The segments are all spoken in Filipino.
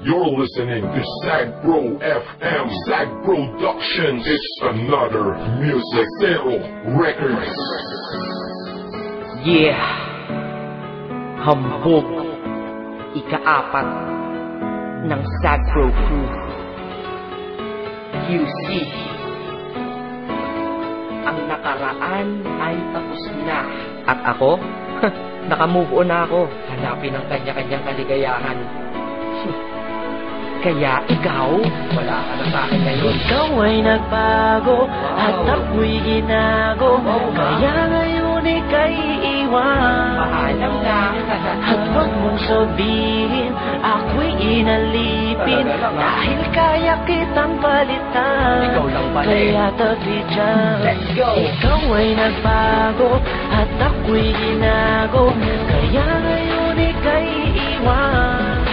You're listening to Sagbro FM, Sag Productions. It's another Music Zero Records. Yeah, hambog, ika-4 ng Sagbro Crew. QC, ang nakaraan ay tapos na. At ako, nakamove on na ako. Hanapin ang kanya-kanyang kaligayahan. Kaya ikaw, wala ka na sa akin ngayon. Ikaw ay nagbago at ako'y ginago. Kaya ngayon ika'y iiwan. Paalam na. At huwag mong sabihin ako'y inalipin. Dahil kaya kitang palitan. Ikaw lang pala. Kaya tabi dyan. Let's go. Ikaw ay nagbago at ako'y ginago. Kaya ngayon ika'y iiwan.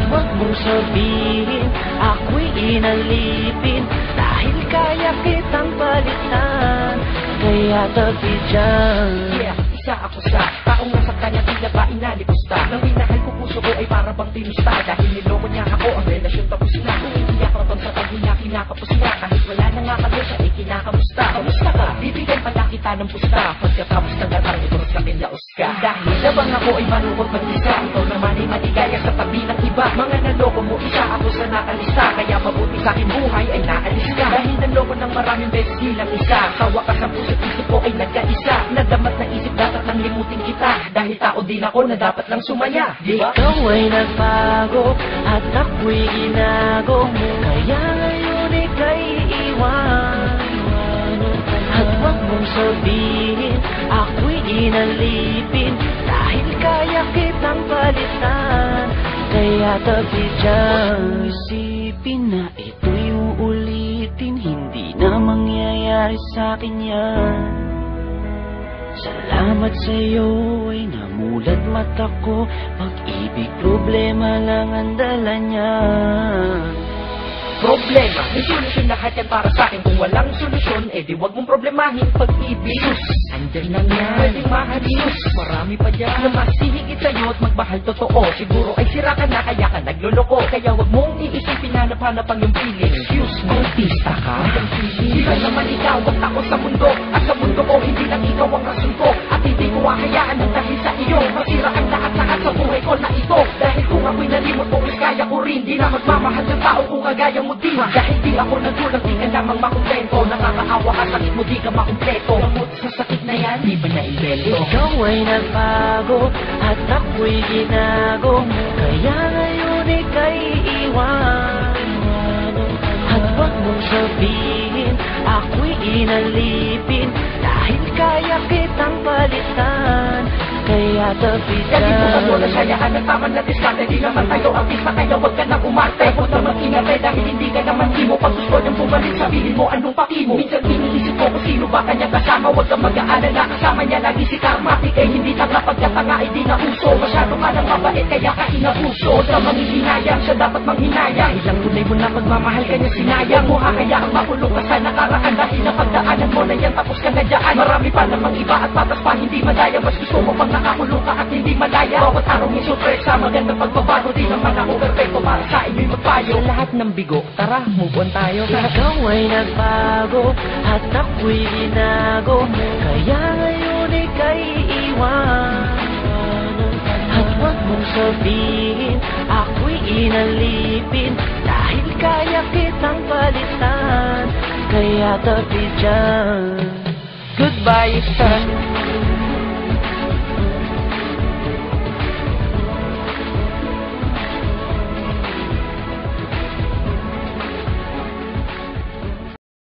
Huwag mong sabihin ako'y inalipin. Dahil kaya kitang palitan. Kaya tabi dyan. Yeah, isa ako sa taong nasaktan niya, tila ba inalipusta. Nang minahal ko puso ko ay para bang tinusta. Dahil niloko niya ako, ang relasyon tapos na. Kung hindi ako rabang sa paghinya, kinakapos na. Kahit wala na nga kami siya, ay kinakamusta. Kamusta ka? Bibigyan pala kita ng pusta. Pagkatapos ng gatang ito sa akin laos ka. Dahil labang ako ay malungkot mag-isa. Ikaw naman ay maligaya sa tabi ng iba. Mga naloko mo, isa ako sa nakalista. Kaya mabuti sa akin buhay ay naalis ka. Dahil naloko ng maraming beses hilang isa. Sa wakas ang puso't isip ko ay nagkaisa. Nadamat na isip dapat nang limutin kita. Dahil tao din ako na dapat lang sumaya, diba? Ikaw ay nagbago at ako'y ginago. Kaya ngayon ika'y iwan. At huwag mong sabihin ako'y inalipin. Dahil kaya kitang palitan. Kaya tabi dyan. Isipin na ito'y uulitin. Hindi na mangyayari sa'kin yan. Salamat sa'yo ay namulat mata ko. Pag-ibig problema lang ang dala niya. Problema, may solusyon lahat yan para sa'kin. Kung walang solusyon, di wag mong problemahin pag-ibig. Andyan lang yan, pwedeng mahalin. Marami pa dyan na mas hihigit sa'yo at magmahal totoo. Siguro ay sira ka na kaya ka nagloloko. Kaya wag mong iisipin hanap-hanap ang iyong piling. Excuse me, artista ka? Hindi ka naman ikaw ang tao sa mundo. At sa mundo ko, hindi lang ikaw ang rason ko. At hindi ko hahayaan ang dahil sa iyo. Masira ang lahat-lahat sa buhay ko na ito. Dahil kung ako'y nalimot mo, kaya ko rin. Di na magmamahal ng tao kung kagaya mo di. Dahil di ako nagkulang, di ka lamang makumpleto. Nakakaawa ka, sakit mo, di ka makumpleto. Gamot sa sakit na yan, di ba na-invento? Ikaw ay nagbago at ako'y ginago. Kaya ngayon ika'y iwan. At huwag mong sabihin ako'y inalipin. Dahil kaya kitang palitan. Kaya tabi dyan. Kasi kung ako nasayaan ng tama na diskarte, di naman tayo ang pista, kaya wag ka nang umarte. Huwag naman inatay dahil hindi ka naman imo. Pag gusto niyang bumalik, sabihin mo anong paki mo. Minsan iniisip ko kung sino ba kanya kasama. Huwag kang mag-aalala, kasama niya lagi si Karmatic. Eh hindi tanga pagkatanga, ay di na uso. Masyado ka nang mabait, kaya ka inabuso. Huwag kang manghihinayang, siya dapat manghinayang. Ilang tunay mo na pagmamahal ka niya sinayang. Mo hahayaan makulong ka sa nakaraan. Dahil napagdaanan mo na yan, tapos ka na dyan. Marami pa namang iba at patas pa hindi madaya. Mas gusto mo pang nakakulong ka at hindi malaya. Bawat araw may surpresa, magandang pagbabago. Di naman ako perfecto para sa inyo'y magpayo. Sa lahat ng bigo, tara, move on tayo. Ikaw ay nagbago at ako'y ginago. Kaya ngayon ika'y iwan. At huwag mong sabihin ako'y inalipin. Dahil kaya kitang palitan. Kaya tabi dyan. Goodbye, sir.